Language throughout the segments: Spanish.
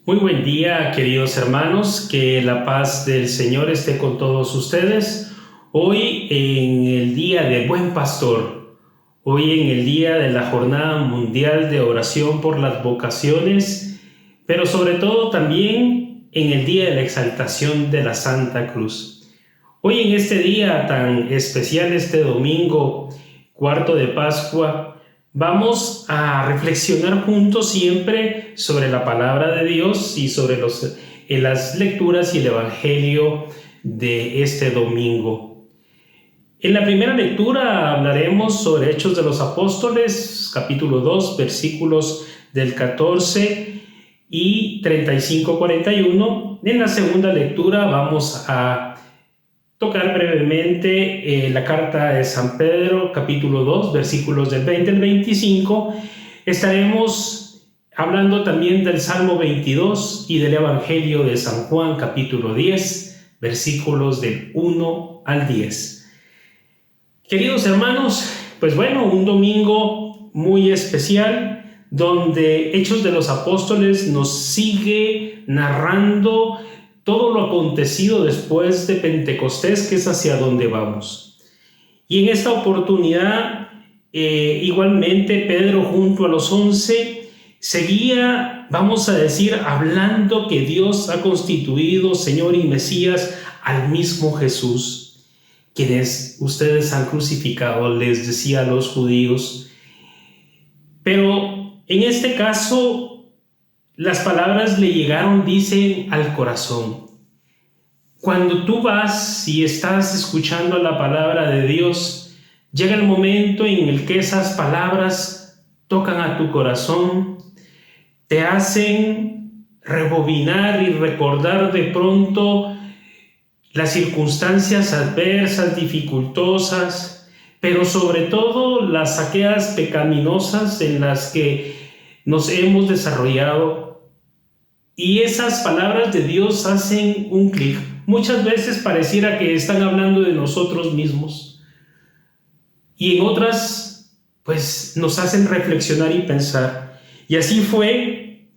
Muy buen día, queridos hermanos, que la paz del Señor esté con todos ustedes. Hoy en el Día del Buen Pastor, hoy en el día de la Jornada Mundial de Oración por las Vocaciones, pero sobre todo también en el Día de la Exaltación de la Santa Cruz. Hoy en este día tan especial, este domingo, cuarto de Pascua, vamos a reflexionar juntos siempre sobre la palabra de Dios y sobre las lecturas y el Evangelio de este domingo. En la primera lectura hablaremos sobre Hechos de los Apóstoles, capítulo 2, versículos del 14 y 35-41. En la segunda lectura vamos a tocar brevemente la carta de San Pedro, capítulo 2, versículos del 20 al 25. Estaremos hablando también del Salmo 22 y del Evangelio de San Juan, capítulo 10, versículos del 1 al 10. Queridos hermanos, pues bueno, un domingo muy especial donde Hechos de los Apóstoles nos sigue narrando todo lo acontecido después de Pentecostés, que es hacia donde vamos. Y en esta oportunidad, igualmente, Pedro junto a los 11 seguía, vamos a decir, hablando que Dios ha constituido Señor y Mesías al mismo Jesús, quienes ustedes han crucificado, les decía a los judíos. Pero en este caso, las palabras le llegaron, dicen, al corazón. Cuando tú vas y estás escuchando la palabra de Dios, llega el momento en el que esas palabras tocan a tu corazón, te hacen rebobinar y recordar de pronto las circunstancias adversas, dificultosas, pero sobre todo las aquellas pecaminosas en las que nos hemos desarrollado. Y esas palabras de Dios hacen un clic. Muchas veces pareciera que están hablando de nosotros mismos. Y en otras, pues nos hacen reflexionar y pensar. Y así fue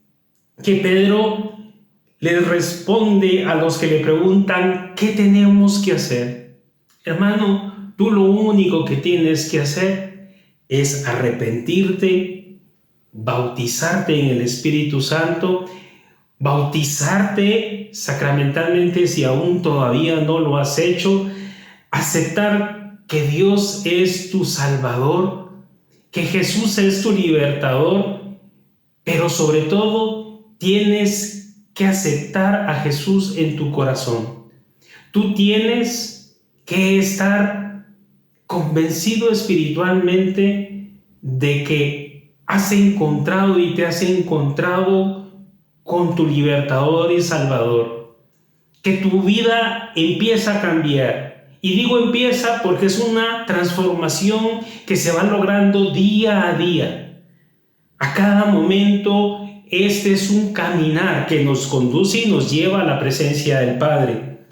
que Pedro les responde a los que le preguntan, ¿qué tenemos que hacer? Hermano, tú lo único que tienes que hacer es arrepentirte, bautizarte en el Espíritu Santo, bautizarte sacramentalmente si aún todavía no lo has hecho, aceptar que Dios es tu Salvador, que Jesús es tu libertador, pero sobre todo tienes que aceptar a Jesús en tu corazón. Tú tienes que estar convencido espiritualmente de que has encontrado y te has encontrado con tu libertador y salvador, que tu vida empieza a cambiar. Y digo empieza porque es una transformación que se va logrando día a día. A cada momento este es un caminar que nos conduce y nos lleva a la presencia del Padre.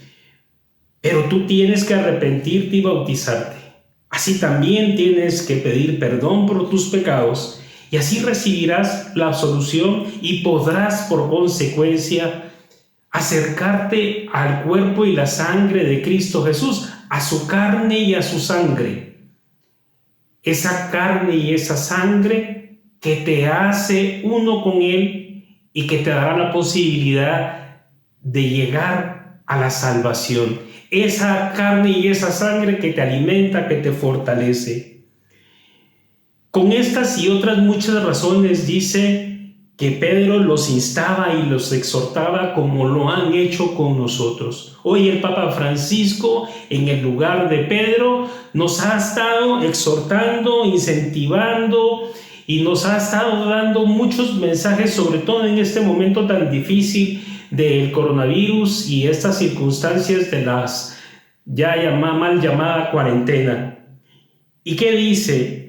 Pero tú tienes que arrepentirte y bautizarte. Así también tienes que pedir perdón por tus pecados y así recibirás la absolución y podrás por consecuencia acercarte al cuerpo y la sangre de Cristo Jesús, a su carne y a su sangre. Esa carne y esa sangre que te hace uno con Él y que te dará la posibilidad de llegar a la salvación. Esa carne y esa sangre que te alimenta, que te fortalece. Con estas y otras muchas razones dice que Pedro los instaba y los exhortaba como lo han hecho con nosotros. Hoy el Papa Francisco, en el lugar de Pedro, nos ha estado exhortando, incentivando y nos ha estado dando muchos mensajes, sobre todo en este momento tan difícil del coronavirus y estas circunstancias de las mal llamada cuarentena. ¿Y qué dice?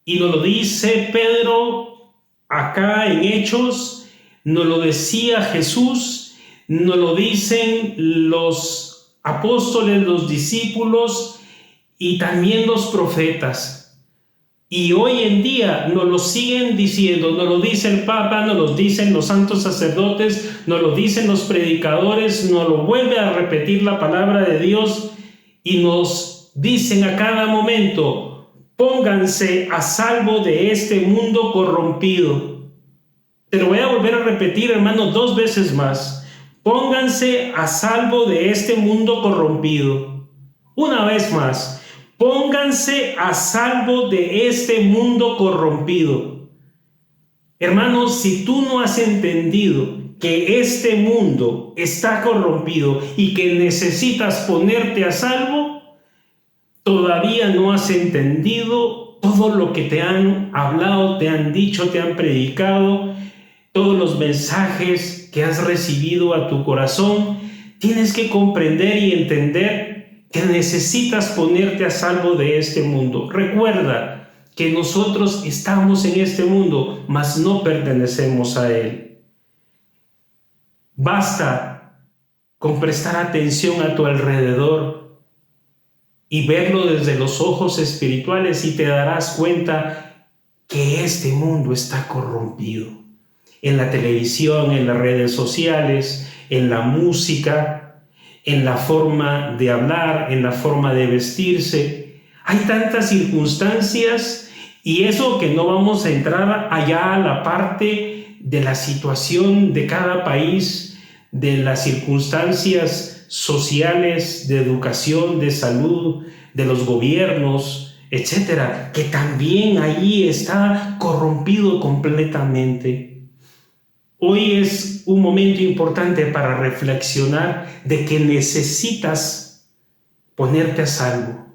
Y nos lo dice Pedro acá en Hechos, nos lo decía Jesús, nos lo dicen los apóstoles, los discípulos y también los profetas. Y hoy en día nos lo siguen diciendo, nos lo dice el Papa, nos lo dicen los santos sacerdotes, nos lo dicen los predicadores, nos lo vuelve a repetir la palabra de Dios y nos dicen a cada momento: pónganse a salvo de este mundo corrompido. Te lo voy a volver a repetir, hermano, 2 veces más. Pónganse a salvo de este mundo corrompido. Una vez más. Pónganse a salvo de este mundo corrompido. Hermanos, si tú no has entendido que este mundo está corrompido y que necesitas ponerte a salvo, todavía no has entendido todo lo que te han hablado, te han dicho, te han predicado, todos los mensajes que has recibido a tu corazón. Tienes que comprender y entender que necesitas ponerte a salvo de este mundo. Recuerda que nosotros estamos en este mundo, mas no pertenecemos a él. Basta con prestar atención a tu alrededor y verlo desde los ojos espirituales y te darás cuenta que este mundo está corrompido. En la televisión, en las redes sociales, en la música, en la forma de hablar, en la forma de vestirse. Hay tantas circunstancias, y eso que no vamos a entrar allá a la parte de la situación de cada país, de las circunstancias sociales, de educación, de salud, de los gobiernos, etcétera, que también allí está corrompido completamente. Hoy es un momento importante para reflexionar de que necesitas ponerte a salvo.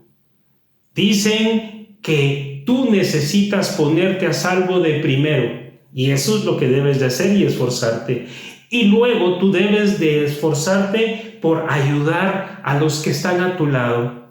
Dicen que tú necesitas ponerte a salvo de primero, y eso es lo que debes de hacer y esforzarte. Y luego tú debes de esforzarte por ayudar a los que están a tu lado.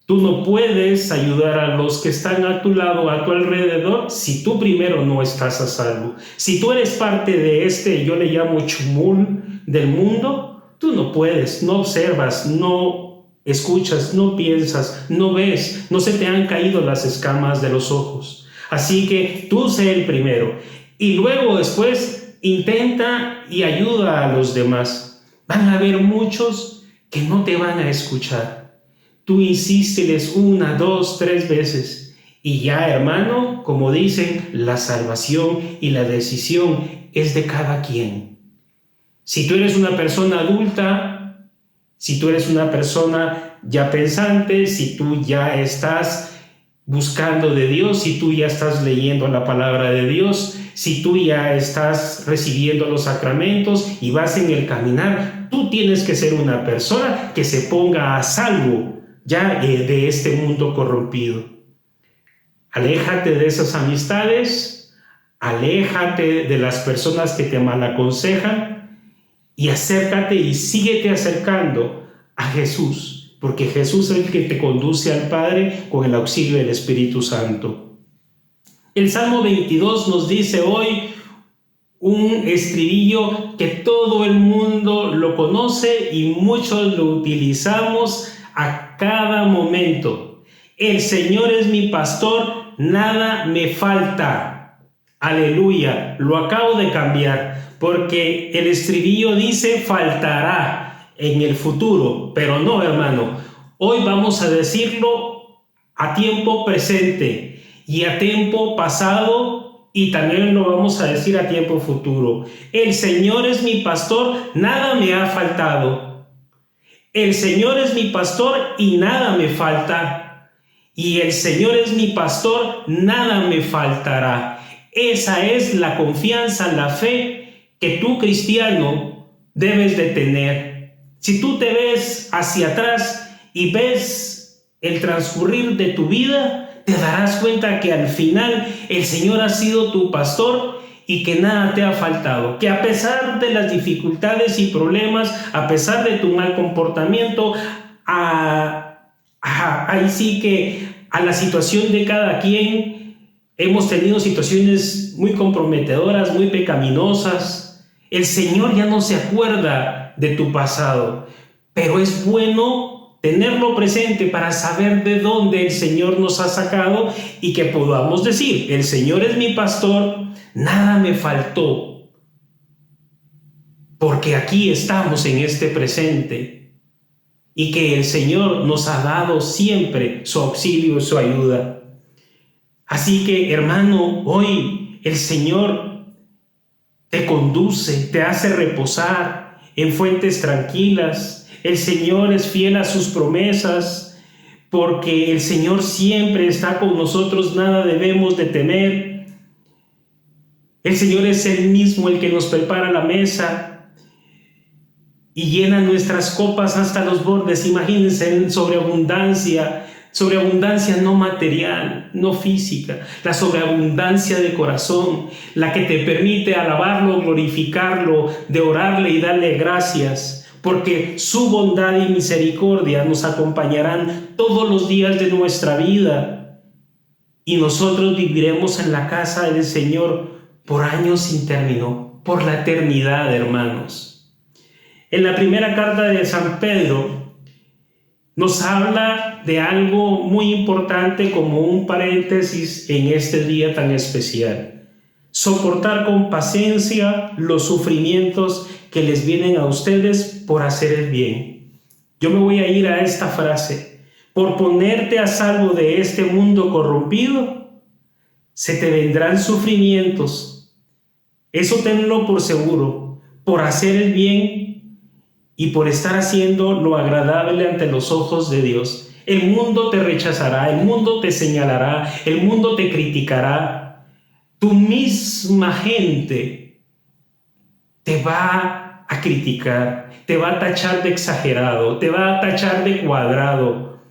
Tú no puedes ayudar a los que están a tu lado, a tu alrededor, si tú primero no estás a salvo. Si tú eres parte de yo le llamo chumul del mundo, tú no puedes, no observas, no escuchas, no piensas, no ves, no se te han caído las escamas de los ojos. Así que tú sé el primero y luego después intenta y ayuda a los demás. Van a haber muchos que no te van a escuchar. Tú insísteles 1, 2, 3 veces y ya, hermano, como dicen, la salvación y la decisión es de cada quien. Si tú eres una persona adulta, si tú eres una persona ya pensante, si tú ya estás buscando de Dios, si tú ya estás leyendo la palabra de Dios, si tú ya estás recibiendo los sacramentos y vas en el caminar, tú tienes que ser una persona que se ponga a salvo ya de este mundo corrompido. Aléjate de esas amistades, aléjate de las personas que te malaconsejan y acércate y síguete acercando a Jesús, porque Jesús es el que te conduce al Padre con el auxilio del Espíritu Santo. El Salmo 22 nos dice hoy un estribillo que todo el mundo lo conoce y muchos lo utilizamos a cada momento. El Señor es mi pastor, nada me falta. Aleluya, lo acabo de cambiar porque el estribillo dice faltará en el futuro, pero no, hermano. Hoy vamos a decirlo a tiempo presente y a tiempo pasado, y también lo vamos a decir a tiempo futuro. El Señor es mi pastor, nada me ha faltado. El Señor es mi pastor y nada me falta. Y el Señor es mi pastor, nada me faltará. Esa es la confianza, la fe que tú, cristiano, debes de tener. Si tú te ves hacia atrás y ves el transcurrir de tu vida, te darás cuenta que al final el Señor ha sido tu pastor y que nada te ha faltado, que a pesar de las dificultades y problemas, a pesar de tu mal comportamiento, ahí sí que a la situación de cada quien, hemos tenido situaciones muy comprometedoras, muy pecaminosas. El Señor ya no se acuerda de tu pasado, pero es bueno tenerlo presente para saber de dónde el Señor nos ha sacado y que podamos decir: el Señor es mi pastor, nada me faltó, porque aquí estamos en este presente y que el Señor nos ha dado siempre su auxilio y su ayuda. Así que, hermano, hoy el Señor te conduce, te hace reposar en fuentes tranquilas. El Señor es fiel a sus promesas, porque el Señor siempre está con nosotros, nada debemos de temer. El Señor es Él mismo el que nos prepara la mesa y llena nuestras copas hasta los bordes. Imagínense, en sobreabundancia no material, no física, la sobreabundancia de corazón, la que te permite alabarlo, glorificarlo, de orarle y darle gracias, porque su bondad y misericordia nos acompañarán todos los días de nuestra vida y nosotros viviremos en la casa del Señor por años sin término, por la eternidad, hermanos. En la primera carta de San Pedro nos habla de algo muy importante, como un paréntesis en este día tan especial: soportar con paciencia los sufrimientos que les vienen a ustedes por hacer el bien. Yo me voy a ir a esta frase: por ponerte a salvo de este mundo corrompido, se te vendrán sufrimientos. Eso tenlo por seguro, por hacer el bien y por estar haciendo lo agradable ante los ojos de Dios. El mundo te rechazará, el mundo te señalará, el mundo te criticará. Tu misma gente te va a criticar, te va a tachar de exagerado, te va a tachar de cuadrado,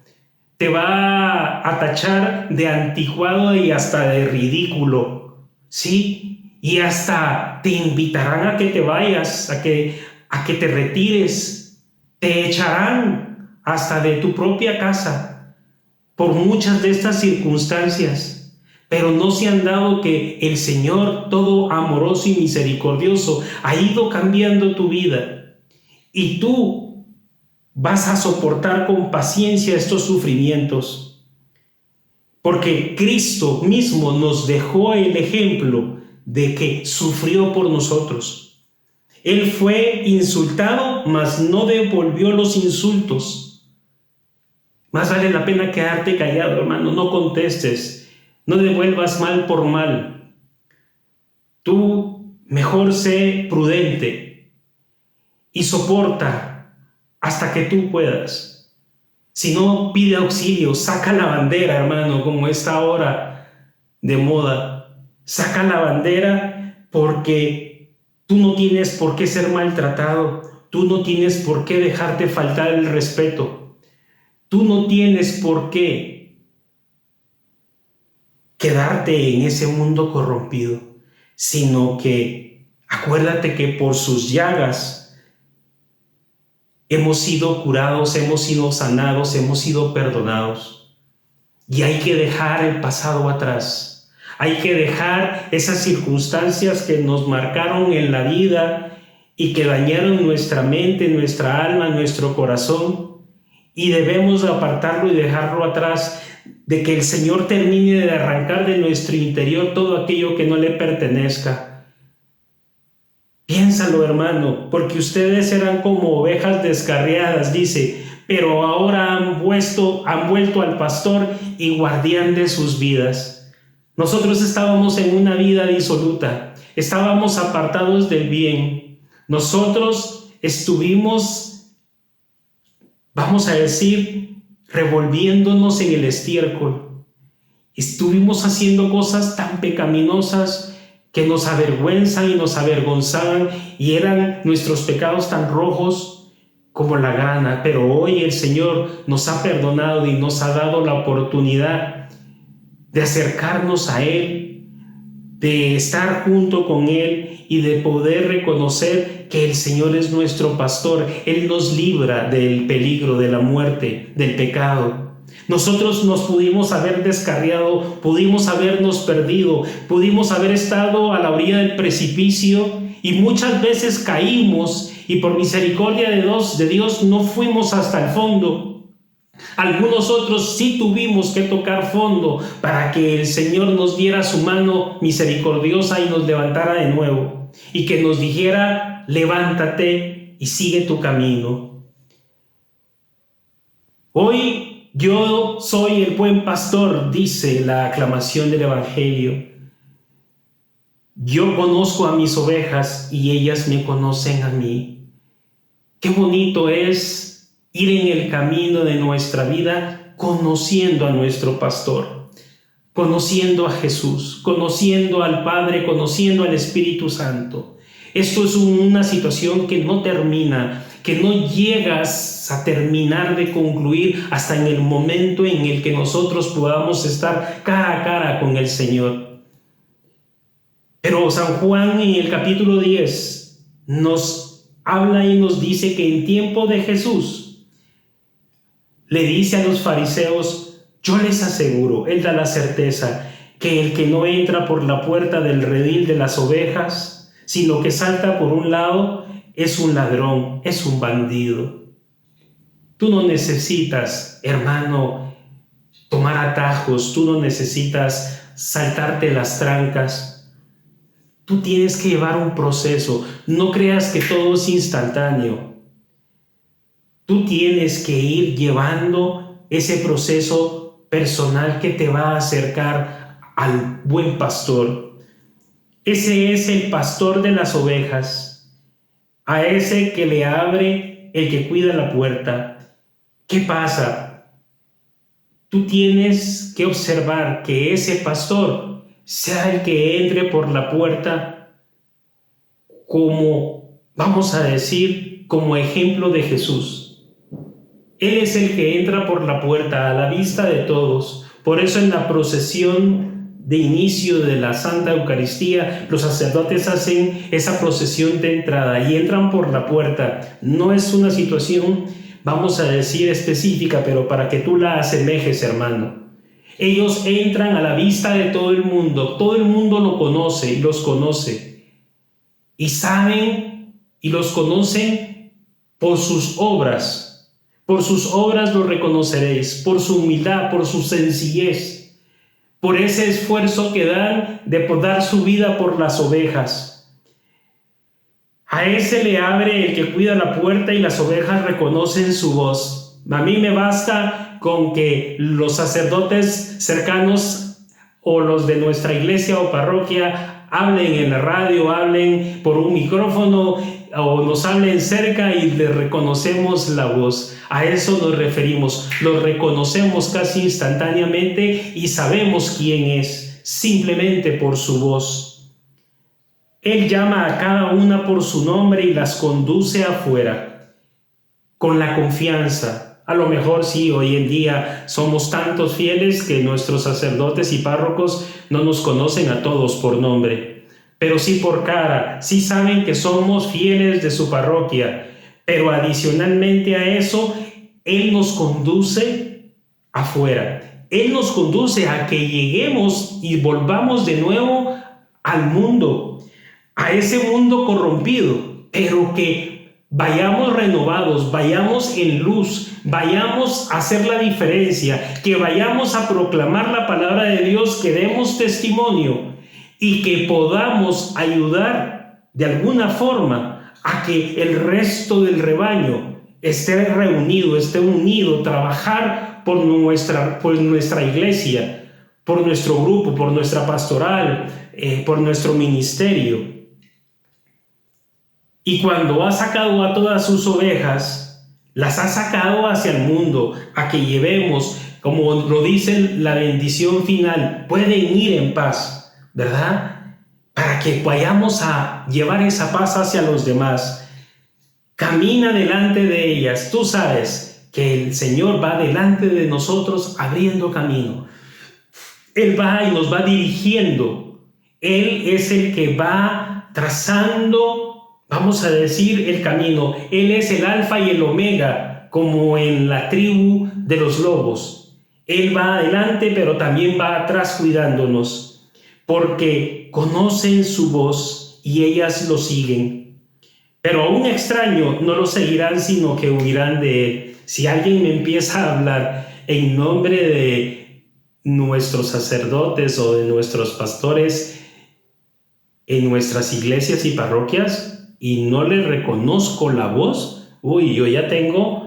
te va a tachar de anticuado y hasta de ridículo, ¿sí? Y hasta te invitarán a que te vayas, a que te retires, te echarán hasta de tu propia casa por muchas de estas circunstancias. Pero no se han dado que el Señor, todo amoroso y misericordioso, ha ido cambiando tu vida y tú vas a soportar con paciencia estos sufrimientos, porque Cristo mismo nos dejó el ejemplo de que sufrió por nosotros. Él fue insultado, mas no devolvió los insultos. Más vale la pena quedarte callado, hermano, no contestes. No devuelvas mal por mal. Tú mejor sé prudente y soporta hasta que tú puedas. Si no, pide auxilio, saca la bandera, hermano, como esta hora de moda. Saca la bandera, porque tú no tienes por qué ser maltratado. Tú no tienes por qué dejarte faltar el respeto. Tú no tienes por qué quedarte en ese mundo corrompido, sino que acuérdate que por sus llagas hemos sido curados, hemos sido sanados, hemos sido perdonados. Y hay que dejar el pasado atrás, hay que dejar esas circunstancias que nos marcaron en la vida y que dañaron nuestra mente, nuestra alma, nuestro corazón, y debemos apartarlo y dejarlo atrás, de que el Señor termine de arrancar de nuestro interior todo aquello que no le pertenezca. Piénsalo, hermano, porque ustedes eran como ovejas descarriadas, dice, pero ahora han vuelto al pastor y guardián de sus vidas. Nosotros estábamos en una vida disoluta, estábamos apartados del bien. Nosotros estuvimos, vamos a decir, revolviéndonos en el estiércol. Estuvimos haciendo cosas tan pecaminosas que nos avergüenzan y nos avergonzaban, y eran nuestros pecados tan rojos como la grana. Pero hoy el Señor nos ha perdonado y nos ha dado la oportunidad de acercarnos a Él, de estar junto con Él y de poder reconocer que el Señor es nuestro pastor. Él nos libra del peligro, de la muerte, del pecado. Nosotros nos pudimos haber descarriado, pudimos habernos perdido, pudimos haber estado a la orilla del precipicio y muchas veces caímos y por misericordia de Dios no fuimos hasta el fondo. Algunos otros sí tuvimos que tocar fondo para que el Señor nos diera su mano misericordiosa y nos levantara de nuevo y que nos dijera: levántate y sigue tu camino. Hoy yo soy el buen pastor, dice la aclamación del Evangelio. Yo conozco a mis ovejas y ellas me conocen a mí. Qué bonito es ir en el camino de nuestra vida conociendo a nuestro pastor, conociendo a Jesús, conociendo al Padre, conociendo al Espíritu Santo. Esto es una situación que no termina, que no llegas a terminar de concluir hasta en el momento en el que nosotros podamos estar cara a cara con el Señor. Pero San Juan en el capítulo 10 nos habla y nos dice que en tiempo de Jesús le dice a los fariseos: yo les aseguro, él da la certeza, que el que no entra por la puerta del redil de las ovejas, sino que salta por un lado, es un ladrón, es un bandido. Tú no necesitas, hermano, tomar atajos, tú no necesitas saltarte las trancas. Tú tienes que llevar un proceso. No creas que todo es instantáneo. Tú tienes que ir llevando ese proceso personal que te va a acercar al buen pastor. Ese es el pastor de las ovejas. A ese que le abre el que cuida la puerta. ¿Qué pasa? Tú tienes que observar que ese pastor sea el que entre por la puerta como, vamos a decir, como ejemplo de Jesús. Él es el que entra por la puerta a la vista de todos. Por eso en la procesión de inicio de la Santa Eucaristía, los sacerdotes hacen esa procesión de entrada y entran por la puerta. No es una situación, vamos a decir, específica, pero para que tú la asemejes, hermano. Ellos entran a la vista de todo el mundo lo conoce y los conoce, y saben y los conocen por sus obras los reconoceréis, por su humildad, por su sencillez, por ese esfuerzo que dan de dar su vida por las ovejas. A ese le abre el que cuida la puerta y las ovejas reconocen su voz. A mí me basta con que los sacerdotes cercanos o los de nuestra iglesia o parroquia hablen en la radio, hablen por un micrófono o nos hablen cerca y le reconocemos la voz. A eso nos referimos, lo reconocemos casi instantáneamente y sabemos quién es, simplemente por su voz. Él llama a cada una por su nombre y las conduce afuera, con la confianza. A lo mejor sí, hoy en día somos tantos fieles que nuestros sacerdotes y párrocos no nos conocen a todos por nombre, pero sí por cara, sí saben que somos fieles de su parroquia, pero adicionalmente a eso, Él nos conduce afuera. Él nos conduce a que lleguemos y volvamos de nuevo al mundo, a ese mundo corrompido, pero que vayamos renovados, vayamos en luz, vayamos a hacer la diferencia, que vayamos a proclamar la palabra de Dios, que demos testimonio y que podamos ayudar de alguna forma a que el resto del rebaño esté reunido, esté unido, trabajar por nuestra iglesia, por nuestro grupo, por nuestra pastoral, por nuestro ministerio. Y cuando ha sacado a todas sus ovejas, las ha sacado hacia el mundo, a que llevemos, como lo dice la bendición final, pueden ir en paz, ¿verdad? Para que vayamos a llevar esa paz hacia los demás. Camina delante de ellas. Tú sabes que el Señor va delante de nosotros abriendo camino. Él va y nos va dirigiendo. Él es el que va trazando, vamos a decir, el camino. Él es el alfa y el omega, como en la tribu de los lobos. Él va adelante, pero también va atrás cuidándonos, porque conocen su voz y ellas lo siguen. Pero a un extraño no lo seguirán, sino que huirán de él. Si alguien me empieza a hablar en nombre de nuestros sacerdotes o de nuestros pastores en nuestras iglesias y parroquias y no le reconozco la voz, yo ya tengo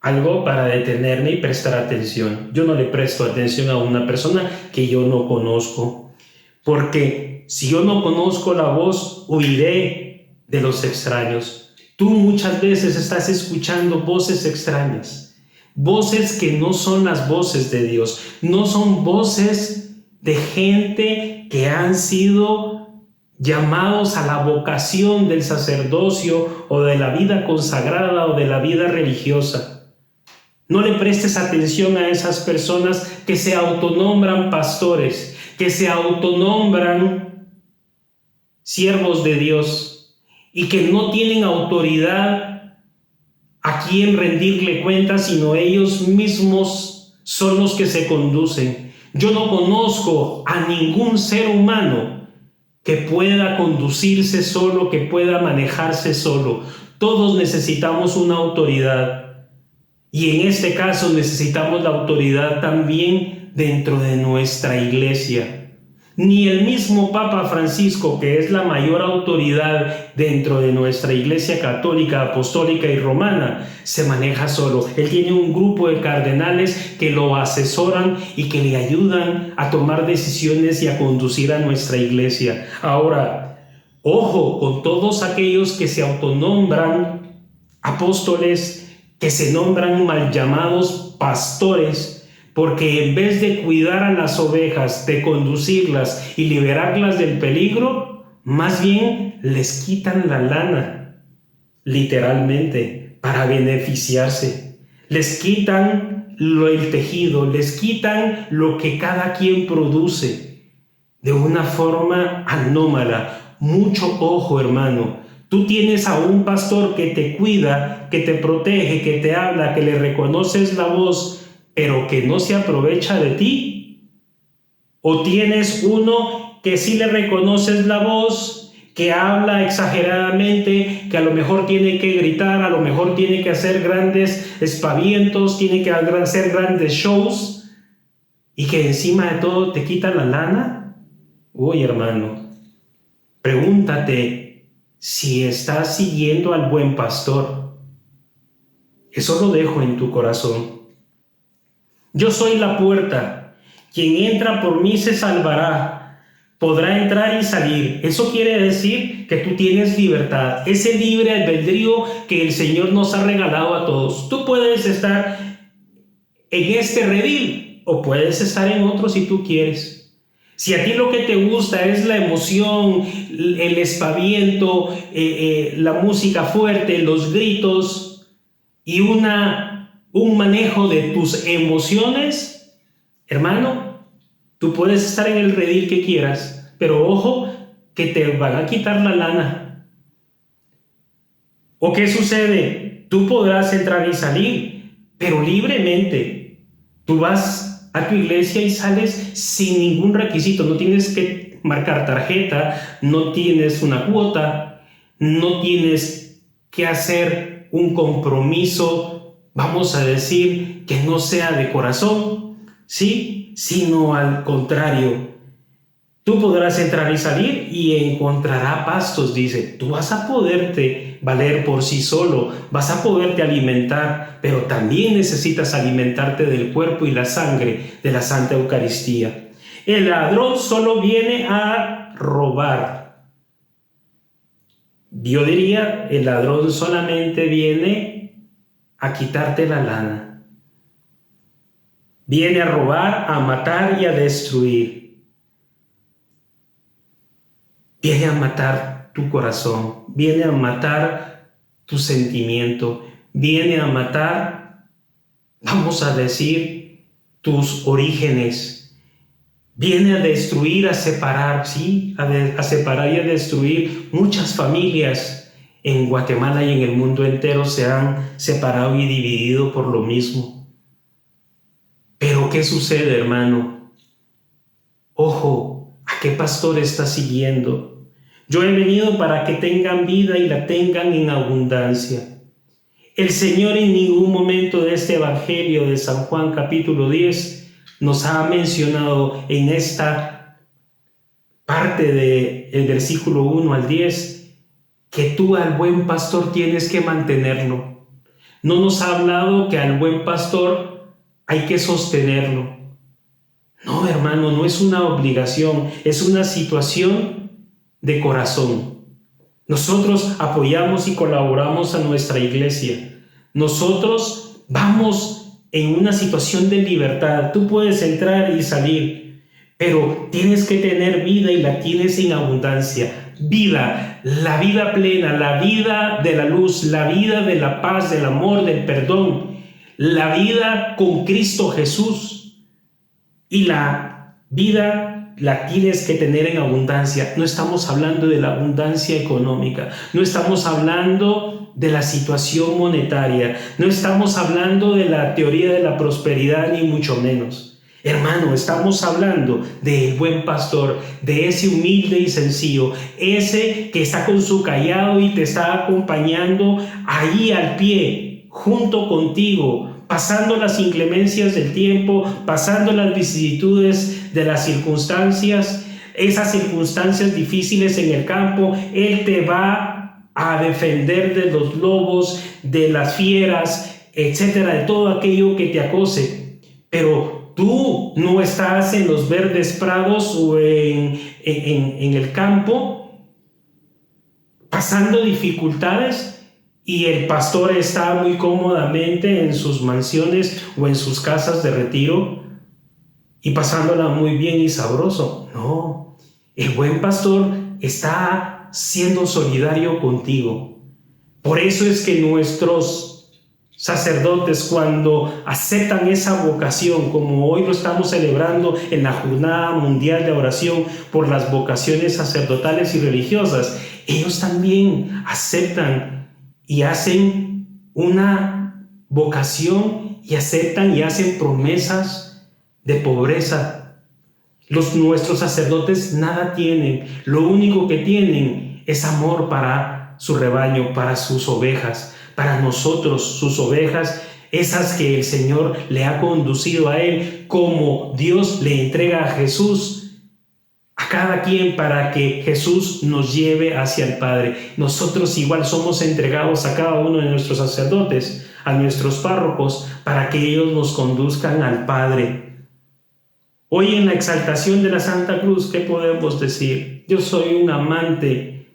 algo para detenerme y prestar atención. Yo no le presto atención a una persona que yo no conozco, porque si yo no conozco la voz, huiré de los extraños. Tú muchas veces estás escuchando voces extrañas, voces que no son las voces de Dios, no son voces de gente que han sido llamados a la vocación del sacerdocio o de la vida consagrada o de la vida religiosa. No le prestes atención a esas personas que se autonombran pastores, que se autonombran siervos de Dios y que no tienen autoridad a quien rendirle cuentas, sino ellos mismos son los que se conducen. Yo no conozco a ningún ser humano que pueda conducirse solo, que pueda manejarse solo. Todos necesitamos una autoridad. Y en este caso necesitamos la autoridad también dentro de nuestra iglesia. Ni el mismo Papa Francisco, que es la mayor autoridad dentro de nuestra iglesia católica, apostólica y romana, se maneja solo. Él tiene un grupo de cardenales que lo asesoran y que le ayudan a tomar decisiones y a conducir a nuestra iglesia. Ahora, ojo con todos aquellos que se autonombran apóstoles, que se nombran mal llamados pastores, porque en vez de cuidar a las ovejas, de conducirlas y liberarlas del peligro, más bien les quitan la lana, literalmente, para beneficiarse. Les quitan el tejido, les quitan lo que cada quien produce de una forma anómala. Mucho ojo, hermano. Tú tienes a un pastor que te cuida, que te protege, que te habla, que le reconoces la voz, pero que no se aprovecha de ti. O tienes uno que sí le reconoces la voz, que habla exageradamente, que a lo mejor tiene que gritar, a lo mejor tiene que hacer grandes espavientos, tiene que hacer grandes shows, y que encima de todo te quita la lana. Uy, hermano, pregúntate si estás siguiendo al buen pastor. Eso lo dejo en tu corazón. Yo soy la puerta. Quien entra por mí se salvará. Podrá entrar y salir. Eso quiere decir que tú tienes libertad. Ese libre albedrío que el Señor nos ha regalado a todos. Tú puedes estar en este redil o puedes estar en otro si tú quieres. Si a ti lo que te gusta es la emoción, el espaviento, la música fuerte, los gritos y un manejo de tus emociones, hermano, tú puedes estar en el redil que quieras, pero ojo que te van a quitar la lana. ¿O qué sucede? Tú podrás entrar y salir, pero libremente. Tú vas a tu iglesia y sales sin ningún requisito, no tienes que marcar tarjeta, no tienes una cuota, no tienes que hacer un compromiso, vamos a decir, que no sea de corazón, ¿sí? Sino al contrario. Tú podrás entrar y salir y encontrará pastos, dice. Tú vas a poderte valer por sí solo, vas a poderte alimentar, pero también necesitas alimentarte del cuerpo y la sangre de la Santa Eucaristía. El ladrón solo viene a robar. Yo diría, el ladrón solamente viene a quitarte la lana. Viene a robar, a matar y a destruir. Viene a matar tu corazón, viene a matar tu sentimiento, viene a matar, vamos a decir, tus orígenes. Viene a destruir, a separar, ¿sí? A separar y a destruir muchas familias. En Guatemala y en el mundo entero se han separado y dividido por lo mismo. Pero ¿qué sucede, hermano? Ojo, ¿a qué pastor estás siguiendo? Yo he venido para que tengan vida y la tengan en abundancia. El Señor en ningún momento de este Evangelio de San Juan capítulo 10 nos ha mencionado en esta parte del versículo 1 al 10 que tú al buen pastor tienes que mantenerlo. No nos ha hablado que al buen pastor hay que sostenerlo. No, hermano, no es una obligación, es una situación de corazón. Nosotros apoyamos y colaboramos a nuestra iglesia. Nosotros vamos en una situación de libertad. Tú puedes entrar y salir, pero tienes que tener vida y la tienes en abundancia. Vida, la vida plena, la vida de la luz, la vida de la paz, del amor, del perdón, la vida con Cristo Jesús. Y la vida la tienes que tener en abundancia. No estamos hablando de la abundancia económica, no estamos hablando de la situación monetaria, no estamos hablando de la teoría de la prosperidad, ni mucho menos. Hermano, estamos hablando del buen pastor, de ese humilde y sencillo, ese que está con su cayado y te está acompañando ahí al pie, junto contigo, pasando las inclemencias del tiempo, pasando las vicisitudes de las circunstancias, esas circunstancias difíciles en el campo. Él te va a defender de los lobos, de las fieras, etcétera, de todo aquello que te acose. Pero tú no estás en los verdes prados o en el campo pasando dificultades, y el pastor está muy cómodamente en sus mansiones o en sus casas de retiro y pasándola muy bien y sabroso. No, el buen pastor está siendo solidario contigo. Por eso es que nuestros sacerdotes, cuando aceptan esa vocación, como hoy lo estamos celebrando en la Jornada Mundial de Oración por las vocaciones sacerdotales y religiosas, ellos también aceptan y hacen una vocación y aceptan y hacen promesas de pobreza. Nuestros sacerdotes nada tienen, lo único que tienen es amor para su rebaño, para sus ovejas, para nosotros, sus ovejas, esas que el Señor le ha conducido a Él, como Dios le entrega a Jesús a cada quien para que Jesús nos lleve hacia el Padre. Nosotros igual somos entregados a cada uno de nuestros sacerdotes, a nuestros párrocos, para que ellos nos conduzcan al Padre. Hoy en la exaltación de la Santa Cruz, ¿qué podemos decir? Yo soy un amante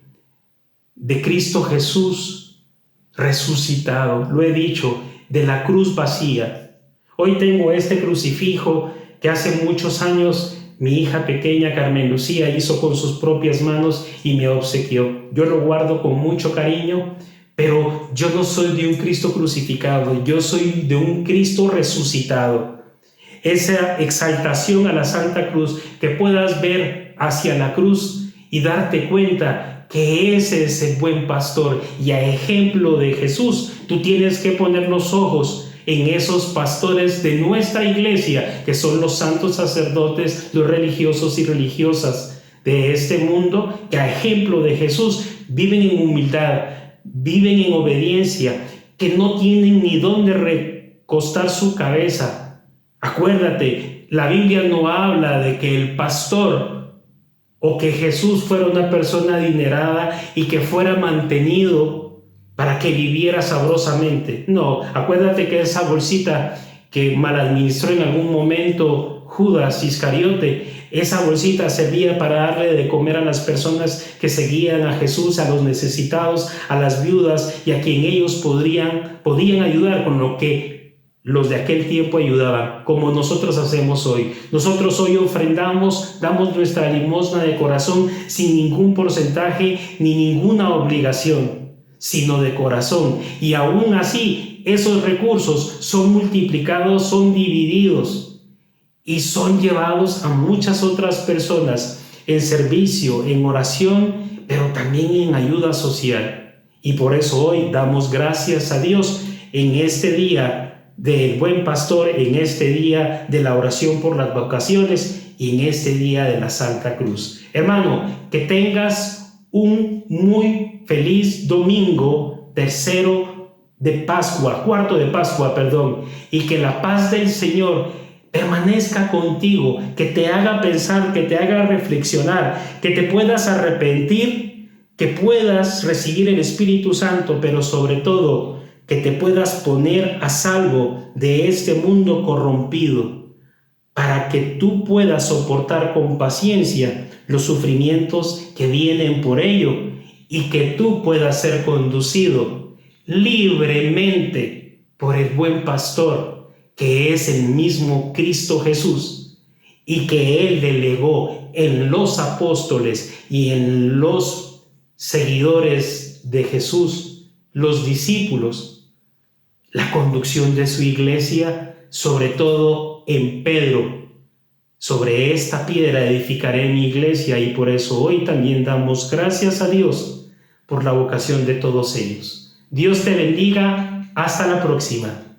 de Cristo Jesús resucitado, lo he dicho, de la cruz vacía. Hoy tengo este crucifijo que hace muchos años mi hija pequeña Carmen Lucía hizo con sus propias manos y me obsequió. Yo lo guardo con mucho cariño, pero yo no soy de un Cristo crucificado, yo soy de un Cristo resucitado. Esa exaltación a la Santa Cruz, que puedas ver hacia la cruz y darte cuenta que ese es el buen pastor, y a ejemplo de Jesús, tú tienes que poner los ojos en esos pastores de nuestra iglesia, que son los santos sacerdotes, los religiosos y religiosas de este mundo, que a ejemplo de Jesús viven en humildad, viven en obediencia, que no tienen ni dónde recostar su cabeza. Acuérdate, la Biblia no habla de que el pastor o que Jesús fuera una persona adinerada y que fuera mantenido para que viviera sabrosamente. No, acuérdate que esa bolsita que maladministró en algún momento Judas Iscariote, esa bolsita servía para darle de comer a las personas que seguían a Jesús, a los necesitados, a las viudas, y a quien ellos podían ayudar con lo que los de aquel tiempo ayudaban, como nosotros hacemos hoy. Nosotros hoy ofrendamos, damos nuestra limosna de corazón sin ningún porcentaje ni ninguna obligación, sino de corazón. Y aún así, esos recursos son multiplicados, son divididos y son llevados a muchas otras personas en servicio, en oración, pero también en ayuda social. Y por eso hoy damos gracias a Dios en este día del buen pastor, en este día de la oración por las vocaciones y en este día de la Santa Cruz. Hermano, que tengas un muy feliz domingo 3 de Pascua, cuarto de Pascua, perdón, y que la paz del Señor permanezca contigo, que te haga pensar, que te haga reflexionar, que te puedas arrepentir, que puedas recibir el Espíritu Santo, pero sobre todo que te puedas poner a salvo de este mundo corrompido, para que tú puedas soportar con paciencia los sufrimientos que vienen por ello y que tú puedas ser conducido libremente por el buen pastor, que es el mismo Cristo Jesús, y que Él delegó en los apóstoles y en los seguidores de Jesús, los discípulos, la conducción de su iglesia, sobre todo en Pedro. Sobre esta piedra edificaré mi iglesia, y por eso hoy también damos gracias a Dios por la vocación de todos ellos. Dios te bendiga. Hasta la próxima.